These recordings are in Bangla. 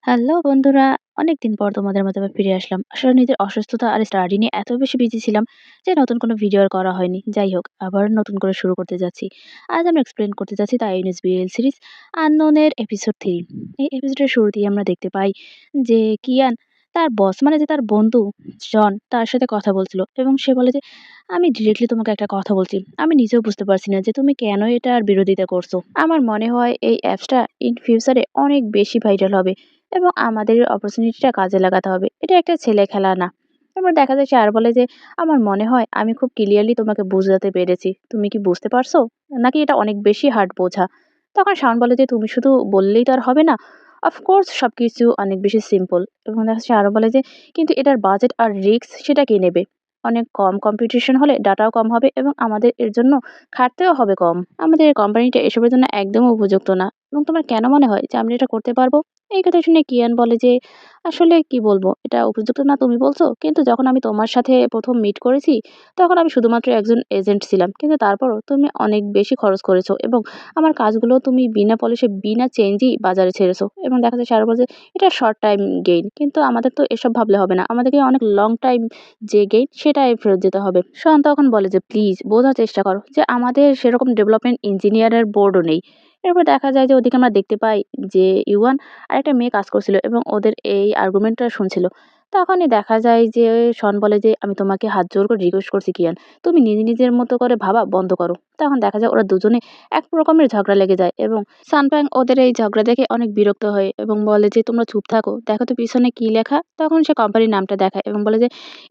হ্যালো বন্ধুরা! অনেকদিন পর তোমাদের মাঝে ফিরে আসলাম। আসলে নিজের অসুস্থতা আর স্টাডি নিয়ে এত বেশি বিজি ছিলাম যে নতুন কোনো ভিডিও আর করা হয়নি। যাই হোক, আবার নতুন করে শুরু করতে যাচ্ছি। আজ আমরা এক্সপ্লেইন করতে যাচ্ছি দ্য এনএসবিএল সিরিজ আননোন এর এপিসোড 3। এই এপিসোডের শুরুতেই আমরা দেখতে পাই যে কিয়ান তার বস মানে যে তার বন্ধু জন তার সাথে কথা বলছিল এবং সে বলে যে, "আমি ডিরেক্টলি তোমাকে একটা কথা বলছি। আমি নিজেও বুঝতে পারছি না যে তুমি কেন এটার বিরোধিতা করছো। আমার মনে হয় এই অ্যাপসটা ইন ফিউচারে অনেক বেশি ভাইরাল হবে। এবং আমাদের অপরচুনিটিটা কাজে লাগাতে হবে। এটা একটা ছেলে খেলা না।" তারপর দেখা যায় সে আর বলে যে, "আমার মনে হয় আমি খুব ক্লিয়ারলি তোমাকে বোঝাতে পেরেছি। তুমি কি বুঝতে পারছো? নাকি এটা অনেক বেশি হার্ড বোঝা?" তখন শাওন বলে যে, "তুমি শুধু বললেই তো আর হবে না। অফকোর্স সবকিছু অনেক বেশি সিম্পল।" এবং দেখা যাচ্ছে আরো বলে যে, "কিন্তু এটার বাজেট আর রিস্ক সেটা কে নেবে? অনেক কম কম্পিটিশন হলে ডাটাও কম হবে এবং আমাদের এর জন্য খাটতেও হবে কম। আমাদের কোম্পানিটা এসবের জন্য একদমই উপযুক্ত না। এবং তোমার কেন মনে হয় যে আমরা এটা করতে পারবো?" এই কথা শুনে কিয়ান বলে যে, "আসলে কি বলবো? এটা উপযুক্ত না তুমি বলছো? কিন্তু যখন আমি তোমার সাথে ১ম মিট করেছি, তখন আমি শুধুমাত্র একজন এজেন্ট ছিলাম। কিন্তু তারপরও তুমি অনেক বেশি খরচ করেছো এবং আমার কাজগুলো তুমি বিনা পলিশে, বিনা চেঞ্জেই বাজারে ছেড়েছো।" এবং দেখা যায় সে আরো বলছে, "এটা শর্ট টাইম গেইন। কিন্তু আমাদের তো এসব ভাবলে হবে না। আমাদেরকে অনেক লং টাইম যে গেইন সেটায় ফেরত যেতে হবে।" শাওন তখন বলে যে, "প্লিজ বোঝার চেষ্টা করো যে আমাদের সেরকম ডেভেলপমেন্ট ইঞ্জিনিয়ারের বোর্ডও নেই।" এরপর দেখা যায় যে ওদিকে আমরা দেখতে পাই যে ইউয়ান আরেকটা মেয়ে কাজ করছিল এবং ওদের এই আর্গুমেন্টটা শুনছিল। তখনই দেখা যায় যে শন বলে যে, "আমি তোমাকে হাত জোড় করে রিকোয়েস্ট করছি কিয়ান, তুমি নিজের মতো করে ভাবা বন্ধ করো।" তখন দেখা যায় ওরা দুজনে এক রকমের ঝগড়া লেগে যায় এবং সানপ্যাং ওদের এই ঝগড়া দেখে অনেক বিরক্ত হয় এবং বলে যে, "তোমরা চুপ থাকো, দেখো তো পিছনে কি লেখা?" তখন সে কোম্পানির নামটা দেখায় এবং বলে যে,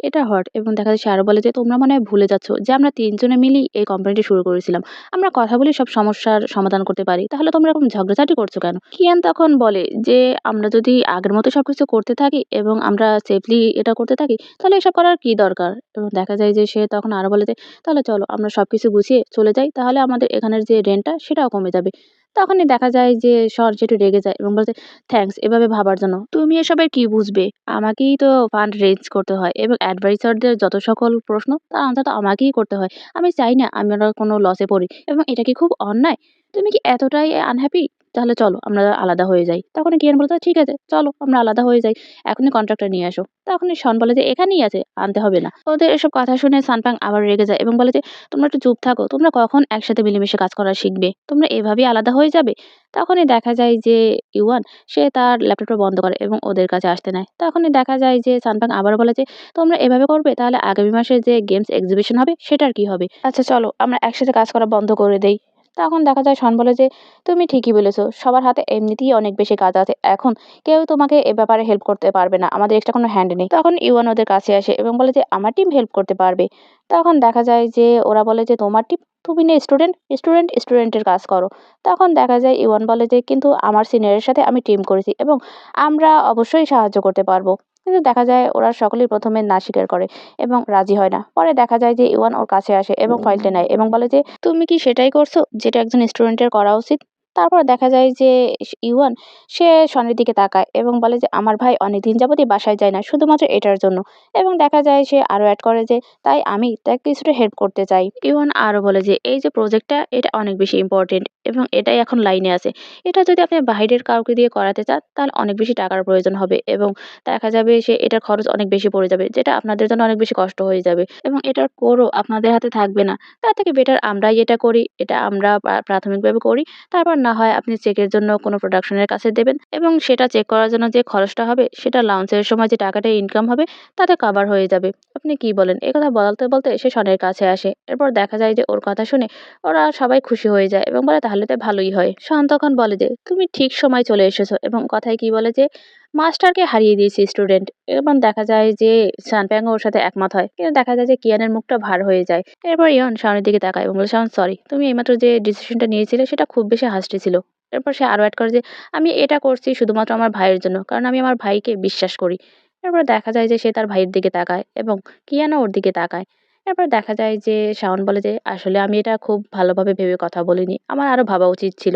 "এটা হট।" এবং দেখা যায় সে আরো বলে যে, "তোমরা মনে হয় ভুলে যাচ্ছ যে আমরা ৩ জনে মিলেই এই কোম্পানিটি শুরু করেছিলাম। আমরা কথা বলেই সব সমস্যার সমাধান করতে পারি। তাহলে তোমরা এরকম ঝগড়াঝাটি করছো কেন?" কিয়ান তখন বলে যে, "আমরা যদি আগের মতো সবকিছু করতে থাকি এবং আমরা সেফলি এটা করতে থাকি, তাহলে এসব করার কি দরকার?" এবং দেখা যায় যে সে তখন আরো বলে যে, "তাহলে চলো আমরা সবকিছু গুছিয়ে চলে যাই। তাহলে আমাদের এখানের যে রেন্টটা সেটাও কমে যাবে।" তখনই দেখা যায় যে শন একটু রেগে যায় এবং বলে যে, "থ্যাংকস এভাবে ভাবার জন্য। তুমি এসবের কি বুঝবে? আমাকেই তো ফান্ড রেইজ করতে হয় এবং অ্যাডভাইজারদের যত সকল প্রশ্ন তার আনসার তো আমাকেই করতে হয়। আমি চাই না আমরা কোনো লসে পড়ি এবং এটা কি খুব অন্যায়? তুমি কি এতটাই আনহ্যাপি? তাহলে চলো আমরা আলাদা হয়ে যাই।" তখন কিয়ান বলে, "ঠিক আছে চলো আমরা আলাদা হয়ে যাই। এখনই কন্ট্রাক্টটা নিয়ে আসো।" তখনই শন বলে যে, "এখানেই আছে, আনতে হবে না।" ওদের এসব কথা শুনে সানপাং আবার রেগে যায় এবং বলে যে, "তোমরা একটু চুপ থাকো। তোমরা কখন একসাথে মিলেমিশে কাজ করা শিখবে? তোমরা এভাবেই আলাদা হয়ে যাবে?" তখনই দেখা যায় যে ইউয়ান সে তার ল্যাপটপটা বন্ধ করে এবং ওদের কাছে আসতে নেয়। তখনই দেখা যায় যে সানপাং আবার বলে যে, "তোমরা এভাবে করবে তাহলে আগামী মাসে যে গেমস এক্সিবিশন হবে সেটার কি হবে? আচ্ছা চলো আমরা একসাথে কাজ করা বন্ধ করে দেই।" তখন দেখা যায় শন বলে যে, "তুমি ঠিকই বলেছ। সবার হাতে এমনিতেই অনেক বেশি কাজ আছে। এখন কেউ তোমাকে এ ব্যাপারে হেল্প করতে পারবে না। আমাদের এক্সট্রা কোনো হ্যান্ড নেই।" তখন ইউয়ান ওদের কাছে আসে এবং বলে যে, "আমার টিম হেল্প করতে পারবে।" তখন দেখা যায় যে ওরা বলে যে, "তোমার টিম? তুমি না স্টুডেন্ট? স্টুডেন্টের কাজ করো।" তখন দেখা যায় ইওয়ান বলে যে, "কিন্তু আমার সিনিয়রের সাথে আমি টিম করেছি এবং আমরা অবশ্যই সাহায্য করতে পারবো।" কিন্তু দেখা যায় ওরা সকলেই ১ম এ না স্বীকার করে এবং রাজি হয় না। পরে দেখা যায় যে ইওয়ান ওর কাছে আসে এবং ফাইলটা নেয় এবং বলে যে, "তুমি কি সেটাই করছো যেটা একজন স্টুডেন্টের করা উচিত?" তারপর দেখা যায় যে ইওয়ান সে শনের দিকে তাকায় এবং বলে যে, "আমার ভাই অনেকদিন যাবতই বাসায় যায় না শুধুমাত্র এটার জন্য।" এবং দেখা যায় সে আরো এড করে যে, "তাই আমি তাকে কিছুটা হেল্প করতে চাই।" ইওয়ান আরো বলে যে, "এই যে প্রজেক্টটা এটা অনেক বেশি ইম্পর্টেন্ট এবং এটাই এখন লাইনে আছে। এটা যদি আপনি বাহিরের কাউকে দিয়ে করাতে চান তাহলে অনেক বেশি টাকার প্রয়োজন হবে এবং দেখা যাবে সে এটার খরচ অনেক বেশি পড়ে যাবে যেটা আপনাদের জন্য অনেক বেশি কষ্ট হয়ে যাবে এবং এটার কোরও আপনাদের হাতে থাকবে না। তার থেকে বেটার আমরাই এটা করি। এটা আমরা প্রাথমিকভাবে করি। তারপর না হয় আপনি চেকের জন্য কোনো প্রোডাকশনের কাছে দেবেন এবং সেটা চেক করার জন্য যে খরচটা হবে সেটা লঞ্চের সময় যে টাকাটা ইনকাম হবে তাতে কভার হয়ে যাবে। আপনি কি বলেন?" একথা বলতে সে শনের কাছে আসে। এরপর দেখা যায় যে ওর কথা শুনে ওরা সবাই খুশি হয়ে যায় এবং বলে, "তাহলে তো ভালোই হয়।" শান তখন বলে যে, "তুমি ঠিক সময় চলে এসেছো" এবং কথায় কি বলে যে, "মাস্টারকে হারিয়ে দিয়েছি স্টুডেন্ট।" এবং দেখা যায় যে সানপ্যাং ওর সাথে একমত হয়। কিন্তু দেখা যায় যে কিয়ানের মুখটা ভার হয়ে যায়। এরপর ইয়ন শাওনের দিকে তাকায় এবং বলে, "শাওন সরি। তুমি এইমাত্র যে ডিসিশনটা নিয়েছিলে সেটা খুব বেশি হাসটি ছিল।" এরপর সে আরো এড করে যে, "আমি এটা করছি শুধুমাত্র আমার ভাইয়ের জন্য। কারণ আমি আমার ভাইকে বিশ্বাস করি।" এরপর দেখা যায় যে সে তার ভাইয়ের দিকে তাকায় এবং কিয়ানও ওর দিকে তাকায়। এরপর দেখা যায় যে শাওন বলে যে, "আসলে আমি এটা খুব ভালোভাবে ভেবে কথা বলিনি। আমার আরো ভাবা উচিত ছিল।"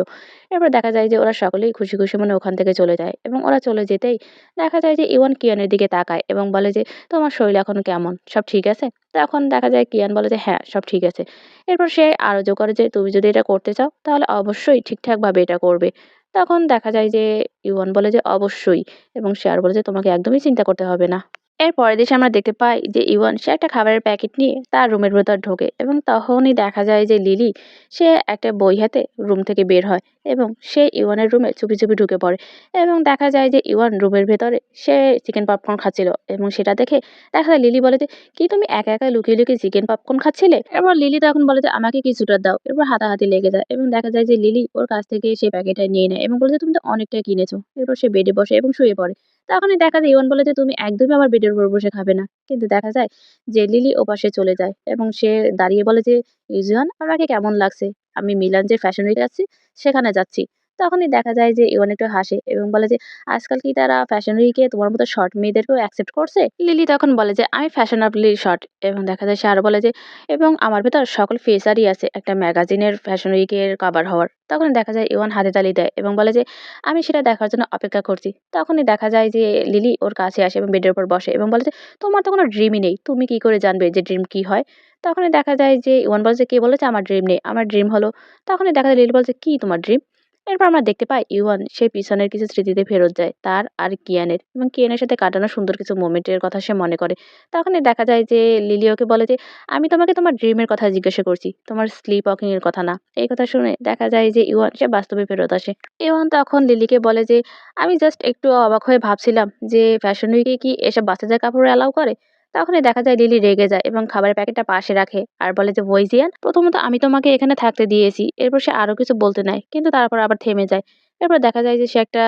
এরপর দেখা যায় যে ওরা সকলেই খুশি, খুশি মনে ওখান থেকে চলে যায় এবং ওরা চলে যেতেই দেখা যায় যে ইওয়ান কিয়ানের দিকে তাকায় এবং বলে যে, "তোমার শরীর এখন কেমন? সব ঠিক আছে?" তখন দেখা যায় কিয়ান বলে যে, "হ্যাঁ, সব ঠিক আছে।" এরপর সে আরো জোর করে যে, "তুমি যদি এটা করতে চাও তাহলে অবশ্যই ঠিকঠাকভাবে এটা করবে। তখন দেখা যায় যে ইওয়ান বলে যে অবশ্যই, এবং সে আর বলে যে তোমাকে একদমই চিন্তা করতে হবে না। এর পরের দিন আমরা দেখতে পাই যে ইওয়ান সে একটা খাবারের প্যাকেট নিয়ে তার রুমের ভেতর ঢোকে, এবং তখনই দেখা যায় যে লিলি সে একটা বই হাতে রুম থেকে বের হয়, এবং সে ইওয়ানের রুমে চুপি চুপি ঢুকে পড়ে, এবং দেখা যায় যে ইওয়ান রুমের ভেতরে সে চিকেন পপকর্ন খাচ্ছিল, এবং সেটা দেখে দেখা যায় লিলি বলে যে কি তুমি একা একা লুকিয়ে লুকিয়ে চিকেন পপকর্ন খাচ্ছিলে। এরপর লিলি তখন বলে যে আমাকে কিছুটা দাও, এরপর হাতাহাতি লেগে যায়, এবং দেখা যায় যে লিলি ওর কাছ থেকে সেই প্যাকেটটা নিয়ে নেয় এবং বলে যে তুমি তো অনেকটা কিনেছো। এরপর সে বেডে বসে এবং শুয়ে পড়ে। তখনই দেখা যায় ইওয়ান বলে যে, "তুমি একদমই আমার বেডের উপর বসে খাবে না।" কিন্তু দেখা যায় যে লিলি ওপাশে চলে যায়, এবং সে দাঁড়িয়ে বলে যে, "ইউয়ান আমাকে কেমন লাগছে? আমি মিলান যে ফ্যাশন উইক আছে সেখানে যাচ্ছি।" তখনই দেখা যায় যে ইওয়ান একটু হাসে এবং বলে যে, "আজকাল কি তারা ফ্যাশন উইকে তোমার মতো শর্ট মেয়েদেরকেও অ্যাকসেপ্ট করছে?" লিলি তখন বলে যে, "আমি ফ্যাশনেবলি শর্ট।" এবং দেখা যায় সে আরো বলে যে, "এবং আমার ভেতর সকল ফেসারই আছে একটা ম্যাগাজিনের ফ্যাশন উইকের কভার হওয়ার।" তখন দেখা যায় ইওয়ান হাতে তালি দেয় এবং বলে যে, "আমি সেটা দেখার জন্য অপেক্ষা করছি।" তখনই দেখা যায় যে লিলি ওর কাছে আসে এবং বেডের উপর বসে এবং বলে যে, "তোমার তো কোনো ড্রিমই নেই। তুমি কি করে জানবে যে ড্রিম কি হয়?" তখনই দেখা যায় যে ইওয়ান বলে যে, "কে বলেছে আমার ড্রিম নেই? আমার ড্রিম হলো।" তখনই দেখা যায় লিলি বলছে, "কি তোমার ড্রিম?" এরপর আমরা দেখতে পাই ইওয়ান সে পিছনের কিছু স্মৃতিতে ফেরত যায় তার আর কিয়ানের, এবং কিয়ানের সাথে কাটানো সুন্দর কিছু মোমেন্টের কথা সে মনে করে। তখনই দেখা যায় যে লিলি ওকে বলে যে, "আমি তোমাকে তোমার ড্রিমের কথা জিজ্ঞাসা করছি, তোমার স্লিপ ওয়াকিং এর কথা না।" এই কথা শুনে দেখা যায় যে ইওয়ান সে বাস্তবে ফেরত আসে। ইওয়ান তখন লিলিকে বলে যে, "আমি জাস্ট একটু অবাক হয়ে ভাবছিলাম যে ফ্যাশন উইকে কি এসব বাচ্চাদের কাপড় অ্যালাউ করে?" তখনই দেখা যায় লিলি রেগে যায় এবং খাবারের প্যাকেটটা পাশে রাখে আর বলে যে, "ওয়েজিয়ান, প্রথমত আমি তোমাকে এখানে থাকতে দিয়েছি।" এরপর সে আরো কিছু বলতে নেয়, কিন্তু তারপর আবার থেমে যায়। এরপর দেখা যায় যে সে একটা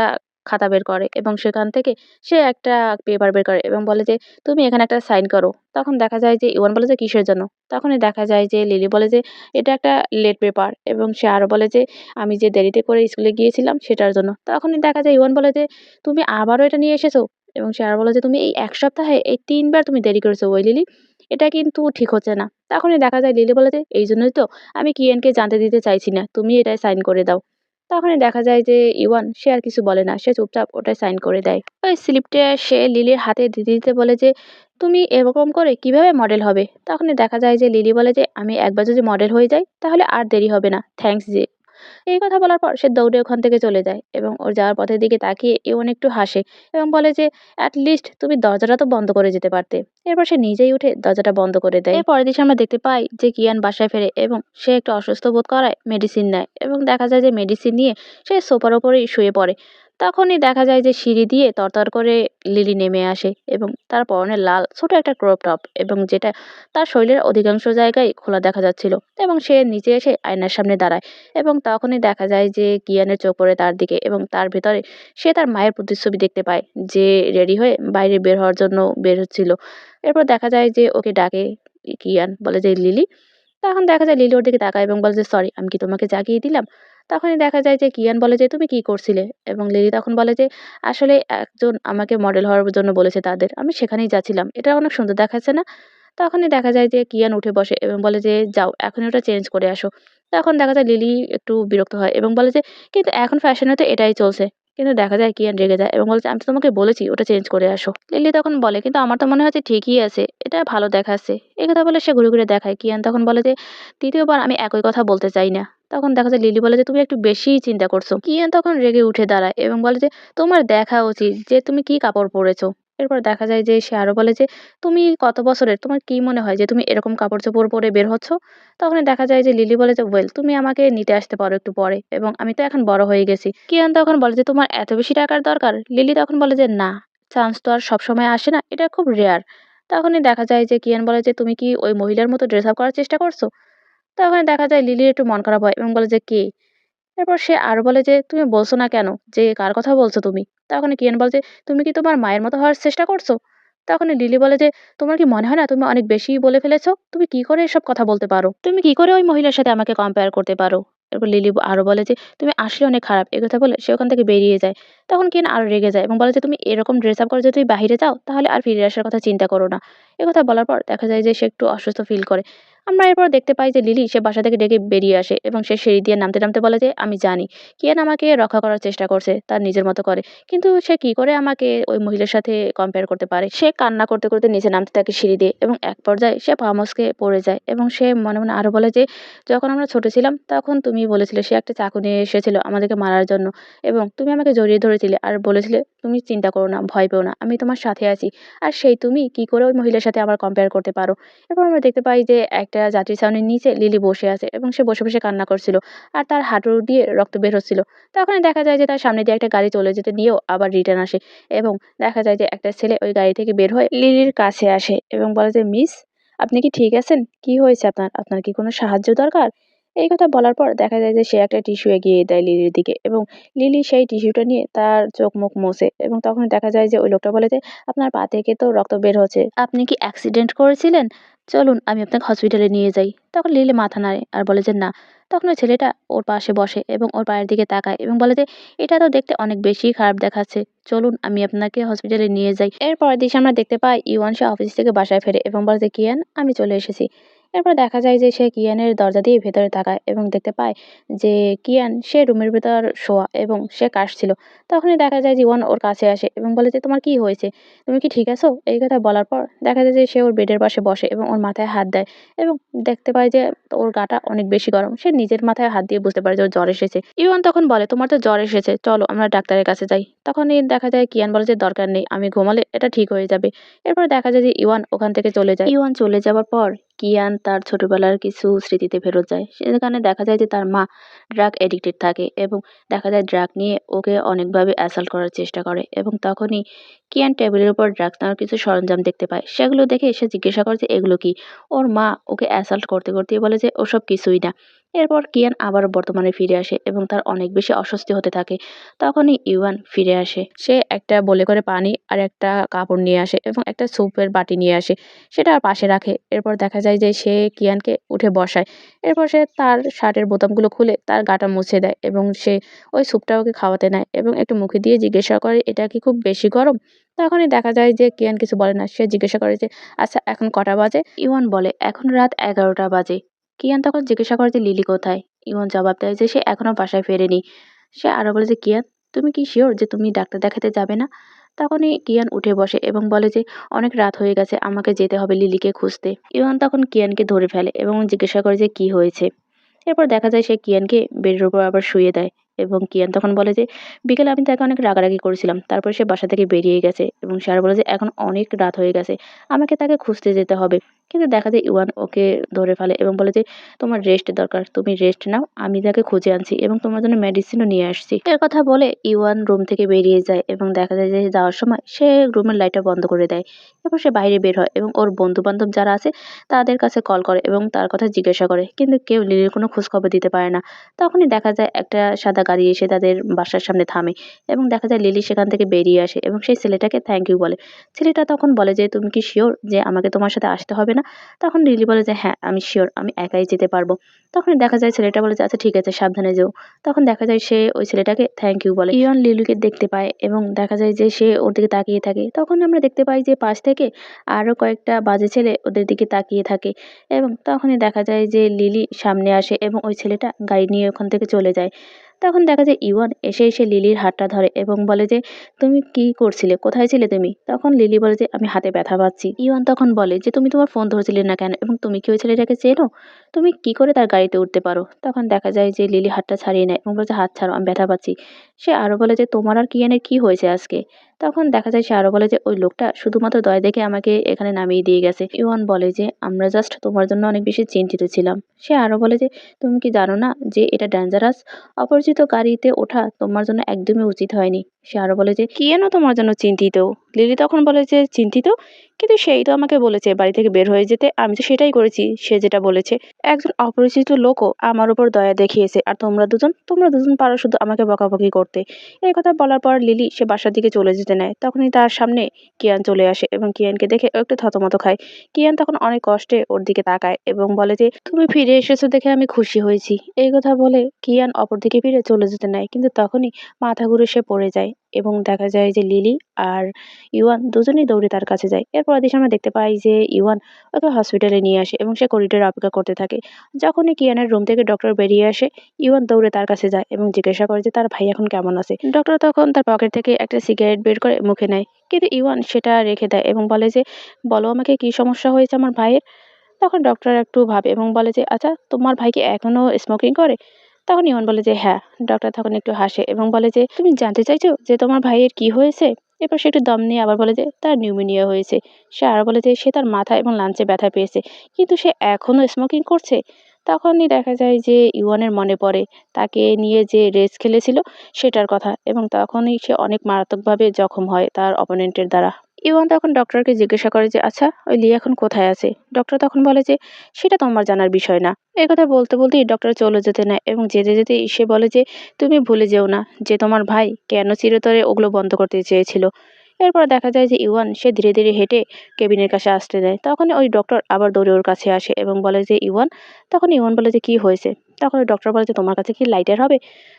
খাতা বের করে এবং সেখান থেকে সে একটা পেপার বের করে এবং বলে যে, "তুমি এখানে একটা সাইন করো।" তখন দেখা যায় যে ইওয়ান বলে যে, "কিসের জন্য?" তখনই দেখা যায় যে লিলি বলে যে, "এটা একটা লেট পেপার।" এবং সে আরো বলে যে, "আমি যে দেরিতে করে স্কুলে গিয়েছিলাম সেটার জন্য।" তখনই দেখা যায় ইওয়ান বলে যে, "তুমি আবারও এটা নিয়ে এসেছো?" এবং সে আরো বলে যে, "তুমি এই ১ সপ্তাহে এই ৩ বার তুমি দেরি করেছো ওই লিলি। এটা কিন্তু ঠিক হচ্ছে না।" তখনই দেখা যায় লিলি বলে যে, "এইজন্যই তো আমি কিয়েনকে জানতে দিতে চাইছি না। তুমি এটায় সাইন করে দাও।" তখনই দেখা যায় যে ইওয়ান সে আর কিছু বলে না। সে চুপচাপ ওটায় সাইন করে দেয়। ওই স্লিপটা সে লিলির হাতে দিতে, দিতে বলে যে, "তুমি এরকম করে কিভাবে মডেল হবে?" তখনই দেখা যায় যে লিলি বলে যে, "আমি একবার যদি মডেল হয়ে যাই তাহলে আর দেরি হবে না। থ্যাংকস যে।" এই কথা বলার পর সে দৌড়ে ওখান থেকে চলে যায়, এবং ওর যাওয়ার পথের দিকে তাকিয়ে ইওন একটু হাসে এবং বলে যে, "অ্যাট লিস্ট তুমি দরজাটা তো বন্ধ করে যেতে পারতে।" এরপর সে নিজেই উঠে দরজাটা বন্ধ করে দেয়। এর পরের দিন আমরা দেখতে পাই যে কিয়ান বাসায় ফেরে এবং সে একটু অসুস্থ বোধ করায় মেডিসিন নেয়, এবং দেখা যায় যে মেডিসিন নিয়ে সে সোফার ওপরেই শুয়ে পড়ে। তখনই দেখা যায় যে সিঁড়ি দিয়ে তরতর করে লিলি নেমে আসে, এবং তার পরনে লাল ছোট একটা ক্রপ টপ, এবং যেটা তার শরীরের অধিকাংশ জায়গায় খোলা দেখা যাচ্ছিল, এবং সে নিচে এসে আয়নার সামনে দাঁড়ায়, এবং তখনই দেখা যায় যে কিয়ানের চোখ পড়ে তার দিকে, এবং তার ভেতরে সে তার মায়ের প্রতিচ্ছবি দেখতে পায় যে রেডি হয়ে বাইরে বের হওয়ার জন্য বের হচ্ছিল। এরপর দেখা যায় যে ওকে ডাকে কিয়ান, বলে যে, "লিলি।" তখন দেখা যায় লিলি ওর দিকে তাকায় এবং বলে যে, "সরি, আমি কি তোমাকে জাগিয়ে দিলাম?" তখনই দেখা যায় যে কিয়ান বলে যে, "তুমি কি করছিলে?" এবং লিলি তখন বলে যে, "আসলে একজন আমাকে মডেল হওয়ার জন্য বলেছে তাদের। আমি সেখানেই যাচ্ছিলাম। এটা অনেক সুন্দর দেখাচ্ছে না?" তখনই দেখা যায় যে কিয়ান উঠে বসে এবং বলে যে, "যাও এখনই ওটা চেঞ্জ করে আসো।" তখন দেখা যায় লিলি একটু বিরক্ত হয় এবং বলে যে, "কিন্তু এখন ফ্যাশনে তো এটাই চলছে।" কিন্তু দেখা যায় কিয়ান রেগে যায় এবং বলে যে, "আমি তো তোমাকে বলেছি ওটা চেঞ্জ করে আসো।" লিলি তখন বলে, "কিন্তু আমার তো মনে হচ্ছে ঠিকই আছে। এটা ভালো দেখাচ্ছে।" এই কথা বলে সে ঘুরে, ঘুরে দেখায়। কিয়ান তখন বলে যে, "তৃতীয়বার আমি একই কথা বলতে চাই না।" তখন দেখা যায় লিলি বলে যে, "তুমি একটু বেশিই চিন্তা করছো।" কিয়ান তখন রেগে উঠে দাঁড়ায় এবং বলে যে, "তোমার দেখা উচিত যে তুমি কি কাপড় পরেছো।" এরপর দেখা যায় যে সে আরো বলে যে, "তুমি কত বছরের? তোমার কি মনে হয় যে তুমি এরকম কাপড়-চোপড় পরে বের হচ্ছ?" তখনই দেখা যায় যে লিলি বলে যে, "ওয়েল, তুমি আমাকে নিতে আসতে পারো একটু পরে, এবং আমি তো এখন বড় হয়ে গেছি।" কিয়ান তখন বলে যে, "তোমার এত বেশি টাকার দরকার?" লিলি তখন বলে যে, "না, চান্স তো আর সবসময় আসে না। এটা খুব রেয়ার।" তখনই দেখা যায় যে কিয়ান বলে যে, "তুমি কি ওই মহিলার মতো ড্রেস আপ করার চেষ্টা করছো?" তখন দেখা যায় লিলির একটু মন খারাপ হয় এবং বলে যে, "কে?" এরপর সে আরো বলে যে, "তুমি বলছো না কেন যে কার কথা বলছো তুমি?" তখনই কিয়ান বলে যে, "তুমি কি তোমার মায়ের মতো হওয়ার চেষ্টা করছো?" তখনই লিলি বলে যে, "তোমার কি মনে হয় না তুমি অনেক বেশিই বলে ফেলেছো? তুমি কি করে এসব কথা বলতে পারো? তুমি কি করে ওই মহিলার সাথে আমাকে কম্পেয়ার করতে পারো?" এরপর লিলি আরো বলে যে, "তুমি আসলে অনেক খারাপ।" একথা বলে সে ওখান থেকে বেরিয়ে যায়। তখন কিয়ান আরো রেগে যায় এবং বলে যে, "তুমি এরকম ড্রেস আপ করে যদি তুমি বাহিরে যাও তাহলে আর ফিরে আসার কথা চিন্তা করো না।" একথা বলার পর দেখা যায় যে সে একটু অসুস্থ ফিল করে। আমরা এরপর দেখতে পাই যে লিলি সে বাসা থেকে ডেকে বেরিয়ে আসে এবং সে সিঁড়ি দিয়ে নামতে নামতে বলে যে আমি জানি কিয়ান আমাকে রক্ষা করার চেষ্টা করছে তার নিজের মতো করে, কিন্তু সে কি করে আমাকে ওই মহিলার সাথে কম্পেয়ার করতে পারে। সে কান্না করতে করতে নিচে নামতে থাকে সিঁড়ি দিয়ে এবং এক পর্যায়ে সে পা মচকে পড়ে যায় এবং সে মনে মনে আরো বলে যে যখন আমরা ছোট ছিলাম তখন তুমি বলেছিলে সে একটা চাকু নিয়ে এসেছিল আমাদেরকে মারার জন্য, এবং তুমি আমাকে জড়িয়ে ধরেছিলে আর বলেছিলে তুমি চিন্তা করো না, ভয় পেও না, আমি তোমার সাথে আছি। আর সেই তুমি কি করে ওই মহিলার সাথে আবার কম্পেয়ার করতে পারো। এরপর আমরা দেখতে পাই যে একটা যাত্রী ছাউনির নিচে লিলি বসে আছে এবং সে বসে বসে কান্না করছিল আর তার হাঁটু দিয়ে রক্ত বের হচ্ছিল। তখনই দেখা যায় যে তার সামনে দিয়ে একটা গাড়ি চলে যেতে নিয়েও আবার রিটার্ন আসে এবং দেখা যায় যে একটা ছেলে ওই গাড়ি থেকে বের হয়ে লিলির কাছে আসে এবং বলে যে মিস, আপনি কি ঠিক আছেন? কি হয়েছে আপনার? আপনার কি কোনো সাহায্য দরকার? এই কথা বলার পর দেখা যায় যে সে একটা টিস্যু এগিয়ে দেয় লিলির দিকে এবং লিলি সেই টিস্যুটা নিয়ে তার চোখ মুখ মোছে এবং তখনই দেখা যায় যে ওই লোকটা বলে যে আপনার পা থেকে তো রক্ত বের হচ্ছে, আপনি কি অ্যাক্সিডেন্ট করেছিলেন? চলুন আমি আপনাকে হসপিটালে নিয়ে যাই। তখন লিলি মাথা নাড়ে আর বলে যে না। তখন ওই ছেলেটা ওর পাশে বসে এবং ওর পায়ের দিকে তাকায় এবং বলে যে এটা তো দেখতে অনেক বেশি খারাপ দেখাচ্ছে, চলুন আমি আপনাকে হসপিটালে নিয়ে যাই। এর পরের দিন আমরা দেখতে পাই ইওয়ান সে অফিস থেকে বাসায় ফেরে এবং বলে যে কিয়ান আমি চলে এসেছি। এরপর দেখা যায় যে সে কিয়ানের দরজা দিয়ে ভেতরে তাকায় এবং দেখতে পায় যে কিয়ান সে রুমের ভেতর শোয়া এবং সে কাশছিল। তখনই দেখা যায় যে ইওয়ান ওর কাছে আসে এবং বলে যে তোমার কি হয়েছে, তুমি কি ঠিক আছো? এই কথা বলার পর দেখা যায় যে সে ওর বেডের পাশে বসে এবং ওর মাথায় হাত দেয় এবং দেখতে পায় যে ওর গাটা অনেক বেশি গরম। সে নিজের মাথায় হাত দিয়ে বুঝতে পারে যে ওর জ্বর এসেছে। ইওয়ান তখন বলে তোমার তো জ্বর এসেছে, চলো আমরা ডাক্তারের কাছে যাই। তখনই দেখা যায় কিয়ান বলে যে দরকার নেই, আমি ঘুমালে এটা ঠিক হয়ে যাবে। এরপর দেখা যায় যে ইওয়ান ওখান থেকে চলে যায়। ইওয়ান চলে যাওয়ার পর কিয়ান তার ছোটবেলার কিছু স্মৃতিতে ফেরত যায়। সেখানে দেখা যায় যে তার মা ড্রাগ এডিক্টেড থাকে এবং দেখা যায় ড্রাগ নিয়ে ওকে অনেকভাবে অ্যাসাল্ট করার চেষ্টা করে এবং তখনই কিয়ান টেবিলের উপর ড্রাগস নেওয়ার কিছু সরঞ্জাম দেখতে পায়। সেগুলো দেখে সে জিজ্ঞাসা করে যে এগুলো কি? ওর মা ওকে অ্যাসাল্ট করতে করতেই বলে যে ওসব কিছুই না। এরপর কিয়ান আবারও বর্তমানে ফিরে আসে এবং তার অনেক বেশি অস্বস্তি হতে থাকে। তখনই ইওয়ান ফিরে আসে। সে একটা বলে করে পানি আর একটা কাপড় নিয়ে আসে এবং একটা স্যুপের বাটি নিয়ে আসে। সেটা পাশে রাখে। এরপর দেখা যায় যে সে কিয়ানকে উঠে বসায়। এরপর সে তার শার্টের বোতামগুলো খুলে তার গাটা মুছে দেয় এবং সে ওই স্যুপটা ওকে খাওয়াতে নেয় এবং একটু মুখে দিয়ে জিজ্ঞাসা করে এটা কি খুব বেশি গরম? তখনই দেখা যায় যে কিয়ান কিছু বলে না। সে জিজ্ঞাসা করে যে আচ্ছা এখন কটা বাজে? ইওয়ান বলে এখন রাত 11টা বাজে। কিয়ান তখন জিজ্ঞাসা করে যে লিলি কোথায়? ইওয়ান জবাব দেয় যে সে এখনো বাসায় ফেরেনি। সে আরো বলে যে কিয়ান তুমি কি শিওর যে তুমি ডাক্তার দেখাতে যাবে না? তখনই কিয়ান উঠে বসে এবং বলে যে অনেক রাত হয়ে গেছে, আমাকে যেতে হবে লিলিকে খুঁজতে। ইওয়ান তখন কিয়ানকে ধরে ফেলে এবং জিজ্ঞাসা করে যে কি হয়েছে। এরপর দেখা যায় সে কিয়ানকে বেডের উপর আবার শুইয়ে দেয় এবং কিয়ান তখন বলে যে বিকেলে আমি তাকে অনেক রাগারাগি করেছিলাম, তারপর সে বাসা থেকে বেরিয়ে গেছে এবং সে আর বলে যে এখন অনেক রাত হয়ে গেছে, আমাকে তাকে খুঁজতে যেতে হবে। কিন্তু দেখা যায় ইওয়ান ওকে ধরে ফেলে এবং বলে যে তোমার রেস্ট দরকার, তুমি রেস্ট নাও, আমি তাকে খুঁজে আনছি এবং তোমার জন্য মেডিসিনও নিয়ে আসছি। এর কথা বলে ইওয়ান রুম থেকে বেরিয়ে যায় এবং দেখা যায় যে যাওয়ার সময় সে রুমের লাইটটা বন্ধ করে দেয়। এরপর সে বাইরে বের হয় এবং ওর বন্ধু বান্ধব যারা আছে তাদের কাছে কল করে এবং তার কথা জিজ্ঞাসা করে, কিন্তু কেউ লিলির কোনো খোঁজখবর দিতে পারে না। তখনই দেখা যায় একটা সাদা গাড়ি এসে তাদের বাসার সামনে থামে এবং দেখা যায় লিলি সেখান থেকে বেরিয়ে আসে এবং সেই ছেলেটাকে থ্যাংক ইউ বলে। ছেলেটা তখন বলে যে তুমি কি শিওর যে আমাকে তোমার সাথে আসতে হবে না? তখন লিলি বলে যে হ্যাঁ আমি শিওর, আমি একাই যেতে পারবো। তখনই দেখা যায় ছেলেটা বলে যে আচ্ছা ঠিক আছে, সাবধানে যেও। তখন দেখা যায় সে ওই ছেলেটাকে থ্যাংক ইউ বলে। ইয়ন লিলিকে দেখতে পায় এবং দেখা যায় যে সে ওর দিকে তাকিয়ে থাকে। তখন আমরা দেখতে পাই যে পাশ থেকে আরো কয়েকটা বাজে ছেলে ওদের দিকে তাকিয়ে থাকে এবং তখনই দেখা যায় যে লিলি সামনে আসে এবং ওই ছেলেটা গাড়ি নিয়ে ওখান থেকে চলে যায়। তখন দেখা যায় ইওয়ান এসে লিলির হাতটা ধরে এবং বলে যে তুমি কি করছিলে, কোথায় ছিলে তুমি? তখন লিলি বলে যে আমি হাতে ব্যথা পাচ্ছি। ইওয়ান তখন বলে যে তুমি তোমার ফোন ধরছিলে না কেন এবং তুমি কি ওই ছেলেটাকে চেনো? তুমি কি করে তার গাড়িতে উঠতে পারো? তখন দেখা যায় যে লিলি হাতটা ছাড়িয়ে নেয় এবং বলছে হাত ছাড়ো, আমি ব্যথা পাচ্ছি। সে আরো বলে যে তোমার আর কিয়ানের কি হয়েছে আজকে? তখন দেখা যায় সে আরো বলে যে ওই লোকটা শুধুমাত্র দয়া দেখে আমাকে এখানে নামিয়ে দিয়ে গেছে। ইওয়ান বলে যে আমরা জাস্ট তোমার জন্য অনেক বেশি চিন্তিত ছিলাম। সে আরো বলে যে তুমি কি জানো না যে এটা ডেঞ্জারাস? অপরিচিত গাড়িতে ওঠা তোমার জন্য একদমই উচিত হয়নি। সে আরো বলে যে কিয়ানও তোমার জন্য চিন্তিত। লিলি তখন বলে যে চিন্তিত? কিন্তু সেই তো আমাকে বলেছে বাড়ি থেকে বের হয়ে যেতে, আমি তো সেটাই করেছি সে যেটা বলেছে। একজন অপরিচিত লোকও আমার উপর দয়া দেখিয়েছে আর তোমরা দুজন পারো শুধু আমাকে বকাবকি করতে। এই কথা বলার পর লিলি সে বাসার দিকে চলে যেতে নেয়। তখনই তার সামনে কিয়ান চলে আসে এবং কিয়ানকে দেখে ও একটু থতমত খায়। কিয়ান তখন অনেক কষ্টে ওর দিকে তাকায় এবং বলে যে তুমি ফিরে এসেছো দেখে আমি খুশি হয়েছি। এই কথা বলে কিয়ান অপর দিকে ফিরে চলে যেতে নেয়, কিন্তু তখনই মাথা ঘুরে সে পড়ে যায়। এবং দেখা যায় যে লিলি আর ইওয়ান দুজনেই দৌড়ে তার কাছে যায়। এরপর দৃশ্যে আমরা দেখতে পাই যে ইওয়ান ওকে হসপিটালে নিয়ে আসে এবং সে করিডোরে অপেক্ষা করতে থাকে। যখনই কিয়ানের রুম থেকে ডক্টর বেরিয়ে আসে, ইওয়ান দৌড়ে তার কাছে যায় এবং জিজ্ঞাসা করে যে তার ভাই এখন কেমন আছে। ডক্টর তখন তার পকেট থেকে একটা সিগারেট বের করে মুখে নেয়, কিন্তু ইওয়ান সেটা রেখে দেয় এবং বলে যে, বলো আমাকে কি সমস্যা হয়েছে আমার ভাইয়ের। তখন ডক্টর একটু ভাবে এবং বলে যে, আচ্ছা তোমার ভাই কি এখনো স্মোকিং করে? তখন ইমন বলে যে হ্যাঁ। ডক্টর তখন একটু হাসে এবং বলে যে, তুমি জানতে চাইছো যে তোমার ভাইয়ের কি হয়েছে? এরপর সে একটু দম নিয়ে আবার বলে যে তার নিউমোনিয়া হয়েছে। সে আরো বলে যে সে তার মাথা এবং লাঞ্চে ব্যথা পেয়েছে, কিন্তু সে এখনো স্মোকিং করছে। তখনই দেখা যায় যে ইওয়ানের মনে পড়ে তাকে নিয়ে যে রেস খেলেছিল সেটার কথা, এবং তখনই সে অনেক মারাত্মকভাবে জখম হয় তার অপোনেন্টের দ্বারা। ইওয়ান তখন ডক্টরকে জিজ্ঞাসা করে যে আচ্ছা ওই লি এখন কোথায় আছে। ডক্টর তখন বলে যে সেটা তোমার জানার বিষয় না। এই কথা বলতে বলতেই ডক্টর চলে যেতে নেয় এবং যেতে যেতেই সে বলে যে তুমি ভুলে যেও না যে তোমার ভাই কেন চিরতরে ওগুলো বন্ধ করতে চেয়েছিল। এরপর দেখা যায় যে ইওয়ান সে ধীরে ধীরে হেঁটে কেবিনের কাছে আসতে দেয়। তখন ওই ডক্টর আবার দৌড়ে ওর কাছে আসে এবং বলে যে ইওয়ান। তখন ইওয়ান বলে যে কি হয়েছে। তখন ওই ডক্টর বলে যে তোমার কাছে কি লাইটার হবে।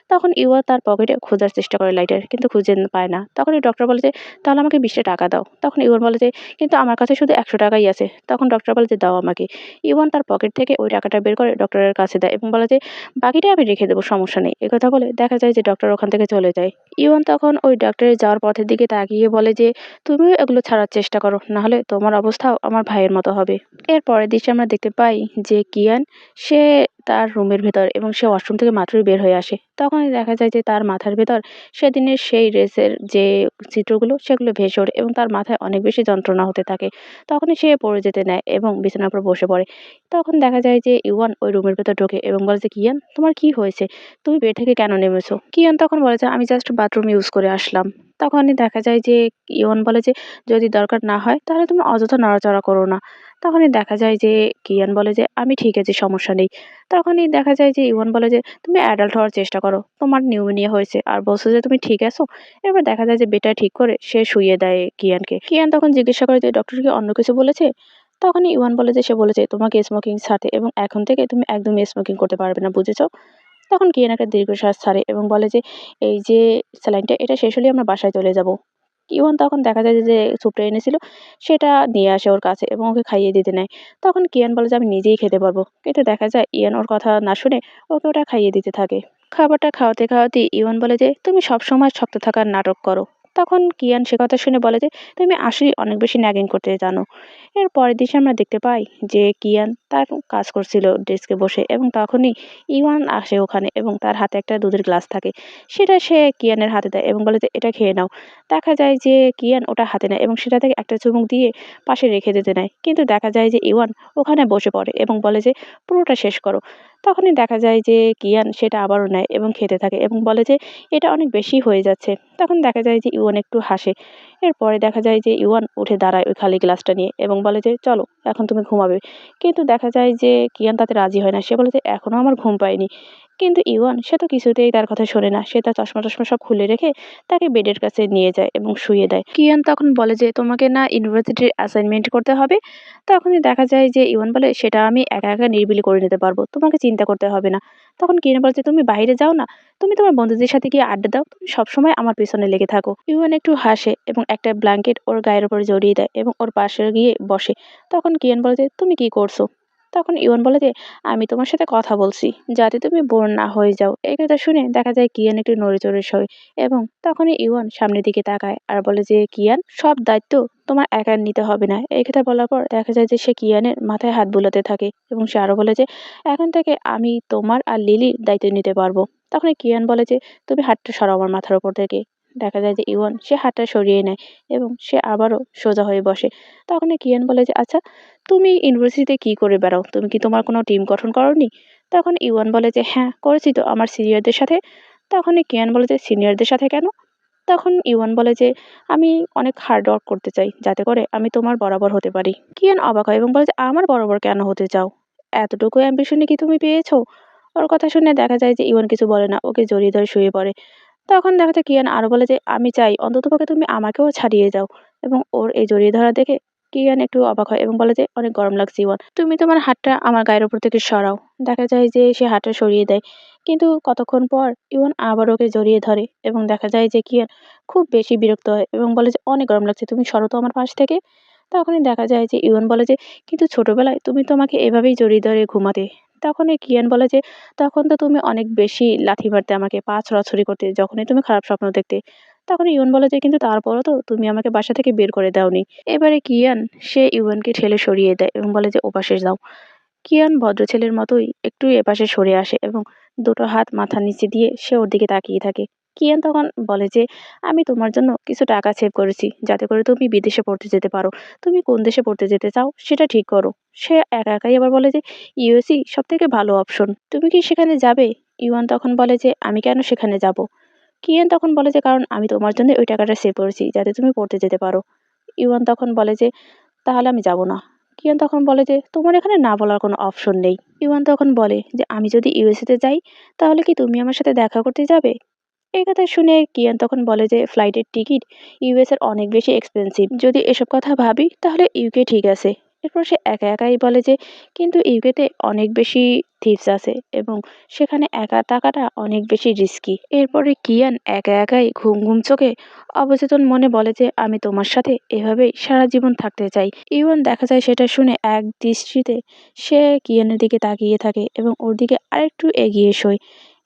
তখন ইওয়ান তার পকেটে খোঁজার চেষ্টা করে লাইটার, কিন্তু খুঁজে পায় না। তখন এই ডক্টর বলে যে তাহলে আমাকে 20টা টাকা দাও। তখন ইওয়ান বলে যে কিন্তু আমার কাছে শুধু 100 টাকাই আছে। তখন ডক্টর বলে যে দাও আমাকে। ইওয়ান তার পকেট থেকে ওই টাকাটা বের করে ডক্টরের কাছে দেয় এবং বলে যে বাকিটা আমি রেখে দেবো, সমস্যা নেই। একথা বলে দেখা যায় যে ডক্টর ওখান থেকে চলে যায়। ইওয়ান তখন ওই ডক্টরের যাওয়ার পথের দিকে তাকিয়ে বলে যে তুমিও এগুলো ছাড়ার চেষ্টা করো, নাহলে তোমার অবস্থাও আমার ভাইয়ের মতো হবে। এর পরের দৃশ্যে আমরা দেখতে পাই যে কিয়ান সে তার রুমের ভেতর এবং সে ওয়াশরুম থেকে মাত্রই বের হয়ে আসে। তখনই দেখা যায় যে তার মাথার ভেতর সেদিনের সেই রেসের যে চিত্রগুলো সেগুলো ভেসে ওঠে এবং তার মাথায় অনেক বেশি যন্ত্রণা হতে থাকে। তখনই সে পড়ে যেতে নেয় এবং বিছানার উপর বসে পড়ে। তখন দেখা যায় যে ইওয়ান ওই রুমের ভেতর ঢোকে এবং বলে যে কিয়ান তোমার কি হয়েছে, তুমি বেড থেকে কেন নেমেছো? কিয়ান তখন বলে যে আমি জাস্ট বাথরুম ইউজ করে আসলাম। তখনই দেখা যায় যে ইওয়ান বলে যে যদি দরকার না হয় তাহলে তুমি অযথা নড়াচড়া করো না। তখনই দেখা যায় যে কিয়ান বলে যে আমি ঠিক আছি, সমস্যা নেই। তখনই দেখা যায় যে ইওয়ান বলে যে তুমি অ্যাডাল্ট হওয়ার চেষ্টা করো, তোমার নিউমোনিয়া হয়েছে আর বলছো যে তুমি ঠিক আছো। এবার দেখা যায় যে বেডটা ঠিক করে সে শুইয়ে দেয় কিয়ানকে। কিয়ান তখন জিজ্ঞাসা করে যে ডক্টর কি অন্য কিছু বলেছে। তখনই ইওয়ান বলে যে সে বলেছে তোমাকে স্মোকিং ছাড়তে এবং এখন থেকে তুমি একদমই স্মোকিং করতে পারবে না, বুঝেছো? তখন কিয়ান একটা দীর্ঘশ্বাস ছাড়ে এবং বলে যে এই যে স্যালাইনটা এটা শেষ হলেই আমরা বাসায় চলে যাব। ইওয়ান তখন দেখা যায় যে স্যুপটা এনেছিল সেটা নিয়ে আসে ওর কাছে এবং ওকে খাইয়ে দিতে নেয়। তখন কিয়ান বলে যে আমি নিজেই খেতে পারবো, কিন্তু দেখা যায় ইয়ান ওর কথা না শুনে ওকে ওটা খাইয়ে দিতে থাকে। খাবারটা খাওয়াতে খাওয়াতে ইওয়ান বলে যে তুমি সবসময় শক্ত থাকার নাটক করো। তখন কিয়ান সে কথা শুনে বলে যে তুমি আসলেই অনেক বেশি ন্যাগিং করতে জানো। এর পরের দিন আমরা দেখতে পাই যে কিয়ান তার কাজ করছিল ডেস্কে বসে এবং তখনই ইওয়ান আসে ওখানে এবং তার হাতে একটা দুধের গ্লাস থাকে। সেটা সে কিয়ানের হাতে দেয় এবং বলে যে এটা খেয়ে নাও। দেখা যায় যে কিয়ান ওটা হাতে নেয় এবং সেটা থেকে একটা চুমুক দিয়ে পাশে রেখে দিতে নেয়, কিন্তু দেখা যায় যে ইওয়ান ওখানে বসে পড়ে এবং বলে যে পুরোটা শেষ করো। তখনই দেখা যায় যে কিয়ান সেটা আবারও নেয় এবং খেতে থাকে এবং বলে যে এটা অনেক বেশি হয়ে যাচ্ছে। তখন দেখা যায় যে ইওয়ান একটু হাসে। এরপরে দেখা যায় যে ইওয়ান উঠে দাঁড়ায় ওই খালি গ্লাসটা নিয়ে এবং বলে যে চলো এখন তুমি ঘুমাবে। কিন্তু দেখা যায় যে কিয়ান তাতে রাজি হয় না, সে বলে যে এখনো আমার ঘুম পায়নি। কিন্তু ইওয়ান সে তো কিছুতেই তার কথা শোনে না, সে তার চশমা টশমা সব খুলে রেখে তাকে বেডের কাছে নিয়ে যায় এবং শুইয়ে দেয়। কিয়ান তখন বলে যে তোমাকে না ইউনিভার্সিটির অ্যাসাইনমেন্ট করতে হবে। তখনই দেখা যায় যে ইওয়ান বলে সেটা আমি একা একা নিরিবিলি করে নিতে পারবো, তোমাকে চিন্তা করতে হবে না। তখন কিয়ান বলে যে তুমি বাইরে যাও না, তুমি তোমার বন্ধুদের সাথে গিয়ে আড্ডা দাও, তুমি সবসময় আমার পিছনে লেগে থাকো। ইওয়ান একটু হাসে এবং একটা ব্ল্যাঙ্কেট ওর গায়ের উপর জড়িয়ে দেয় এবং ওর পাশে গিয়ে বসে। তখন কিয়ান বলে যে তুমি কি করছো। তখন ইওয়ান বলে যে আমি তোমার সাথে কথা বলছি যাতে তুমি বোর না হয়ে যাও। এই কথা শুনে দেখা যায় কিয়ান একটু নড়েচড়ে সয় এবং তখনই ইওয়ান সামনের দিকে তাকায় আর বলে যে কিয়ান সব দায়িত্ব তোমার একার নিতে হবে না। এই কথা বলার পর দেখা যায় যে সে কিয়ানের মাথায় হাত বুলাতে থাকে এবং সে আরো বলে যে এখন থেকে আমি তোমার আর লিলির দায়িত্ব নিতে পারবো। তখন কিয়ান বলে যে তুমি হাতটা সরাও আমার মাথার উপর থেকে। দেখা যায় যে ইওয়ান সে হাতটা সরিয়ে নেয় এবং সে আবারও সোজা হয়ে বসে। তখন কিয়ান বলে যে আচ্ছা তুমি ইউনিভার্সিটিতে কি করে বেড়াও, তুমি কি তোমার কোনো টিম গঠন করনি। তখন ইওয়ান বলে যে হ্যাঁ করেছি তো, আমার সিনিয়রদের সাথে। তখনই কিয়ান বলে যে সিনিয়রদের সাথে কেন। তখন ইওয়ান বলে যে আমি অনেক হার্ড ওয়ার্ক করতে চাই যাতে করে আমি তোমার বরাবর হতে পারি। কিয়ান অবাক হয় এবং বলে যে আমার বরাবর কেন হতে চাও, এতটুকু অ্যাম্বিশনই কি তুমি পেয়েছো। ওর কথা শুনে দেখা যায় যে ইওয়ান কিছু বলে না, ওকে জড়িয়ে ধরে শুয়ে পড়ে। তখন দেখা যায় কিয়ান আরো বলে যে আমি চাই অন্ততপক্ষে তুমি আমাকেও ছাড়িয়ে যাও, এবং ওর এই জড়িয়ে ধরা দেখে কিয়ান একটু অবাক হয় এবং বলে যে, "অনেক গরম লাগছে ইওয়ান। তুমি তোমার হাতটা আমার গায়ের উপর থেকে সরাও।" দেখা যায় যে সে হাতটা সরিয়ে দেয়। কিন্তু কতক্ষণ পর ইওয়ান আবার ওকে জড়িয়ে ধরে এবং দেখা যায় যে কিয়ান খুব বেশি বিরক্ত হয় এবং বলে যে, "অনেক গরম লাগছে। তুমি সরো তো আমার পাশ থেকে।" তখনই দেখা যায় যে ইওয়ান বলে যে, "কিন্তু ছোটবেলায় তুমি তো আমাকে এভাবেই জড়িয়ে ধরে ঘুমাতে।" তখনই কিয়ান বলে যে, "তখন তো তুমি অনেক বেশি লাথি মারতে আমাকে, পা ছোড়াছুড়ি করতে যখনই তুমি খারাপ স্বপ্ন দেখতে।" তখন ইওয়ান বলে যে, "কিন্তু তারপরও তো তুমি আমাকে বাসা থেকে বের করে দাওনি।" এবারে কিয়ান সে ইওয়ানকে ঠেলে সরিয়ে দেয় এবং বলে যে, "ওপাশে যাও।" কিয়ান ভদ্র ছেলের মতোই একটু এপাশে সরে আসে এবং দুটো হাত মাথার নিচে দিয়ে সে ওর দিকে তাকিয়ে থাকে। কিয়ান তখন বলে যে, "আমি তোমার জন্য কিছু টাকা সেভ করেছি যাতে করে তুমি বিদেশে পড়তে যেতে পারো। তুমি কোন দেশে পড়তে যেতে চাও সেটা ঠিক করো।" সে একা একাই আবার বলে যে, "ইউএসই সবথেকে ভালো অপশন। তুমি কি সেখানে যাবে?" ইওয়ান তখন বলে যে, "আমি কেন সেখানে যাব?" কিয়ান তখন বলে যে, "কারণ আমি তোমার জন্য ওই টাকাটা সেভ করেছি যাতে তুমি পড়তে যেতে পারো।" ইওয়ান তখন বলে যে, "তাহলে আমি যাব না।" কিয়ান তখন বলে যে, "তোমার এখানে না বলার কোনো অপশন নেই।" ইওয়ান তখন বলে যে, "আমি যদি ইউএসএ তে যাই তাহলে কি তুমি আমার সাথে দেখা করতে যাবে?" এই কথা শুনে কিয়ান তখন বলে যে, "ফ্লাইটের টিকিট ইউএস এর অনেক বেশি এক্সপেন্সিভ। যদি এসব কথা ভাবি তাহলে ইউকে ঠিক আছে।" এরপর সে একা একাই বলে যে, "কিন্তু ইউকেতে অনেক বেশি থিপস আছে এবং সেখানে একা থাকাটা অনেক বেশি রিস্কি।" এরপরে কিয়ান একা একাই ঘুম ঘুম চোখে অবচেতন মনে বলে যে, "আমি তোমার সাথে এভাবেই সারা জীবন থাকতে চাই।" ইওয়ান দেখা যায় সেটা শুনে এক দৃষ্টিতে সে কিয়ানের দিকে তাকিয়ে থাকে এবং ওর দিকে আরেকটু এগিয়ে সয়।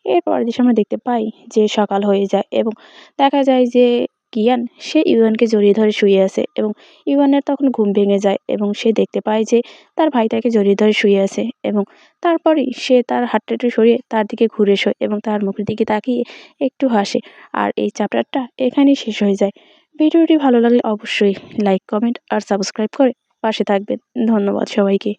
এর পরের দৃশ্যে আমরা দেখতে পাই যে সকাল হয়ে যায় এবং দেখা যায় যে কিয়ান সে ইউয়ানকে জড়িয়ে ধরে শুয়ে আছে এবং ইউয়ানের তখন ঘুম ভেঙে যায় এবং সে দেখতে পায় যে তার ভাই তাকে জড়িয়ে ধরে শুয়ে আছে এবং তারপরেই সে তার হাতটা একটু সরিয়ে তার দিকে ঘুরে শোয় এবং তার মুখের দিকে তাকিয়ে একটু হাসে। আর এই চ্যাপ্টারটা এখানেই শেষ হয়ে যায়। ভিডিওটি ভালো লাগলে অবশ্যই লাইক, কমেন্ট আর সাবস্ক্রাইব করে পাশে থাকবেন। ধন্যবাদ সবাইকে।